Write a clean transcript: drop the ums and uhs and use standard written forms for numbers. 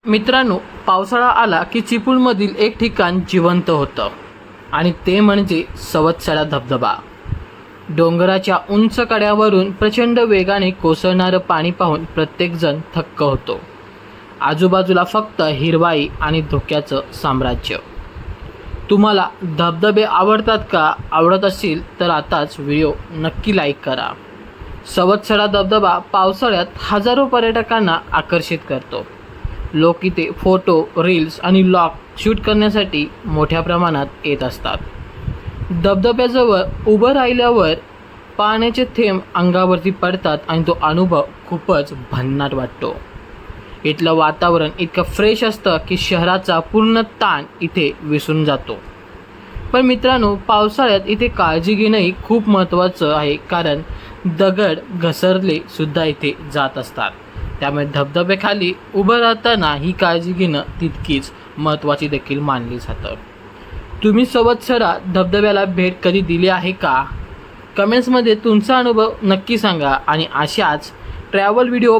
मित्रांनो, पावसाळा आला की चिपळूणमधील एक ठिकाण जिवंत होतं आणि ते म्हणजे सवत्सरा धबधबा. डोंगराच्या उंच कड्यावरून प्रचंड वेगाने कोसळणारं पाणी पाहून प्रत्येकजण थक्क होतो. आजूबाजूला फक्त हिरवाई आणि धुक्याचं साम्राज्य. तुम्हाला धबधबे आवडतात का? आवडत असतील तर आताच व्हिडिओ नक्की लाईक करा. सवत्सरा धबधबा पावसाळ्यात हजारो पर्यटकांना आकर्षित करतो. लोक इथे फोटो, रील्स आणि व्लॉग शूट करण्यासाठी मोठ्या प्रमाणात येत असतात. धबधब्याजवळ उभं राहिल्यावर पाण्याचे थेंब अंगावरती पडतात आणि तो अनुभव खूपच भन्नाट वाटतो. इथलं वातावरण इतकं फ्रेश असतं की शहराचा पूर्ण ताण इथे विसरून जातो. पण मित्रांनो, पावसाळ्यात इथे काळजी घेणंही खूप महत्त्वाचं आहे, कारण दगड घसरले सुद्धा इथे जात असतात. त्यामुळे धबधब्याखाली उभं राहताना ही काळजी घेणं तितकीच महत्त्वाची देखील मानली जातं. तुम्ही सवत्सरा धबधब्याला भेट कधी दिली आहे का? कमेंट्समध्ये तुमचा अनुभव नक्की सांगा आणि अशाच ट्रॅव्हल व्हिडिओ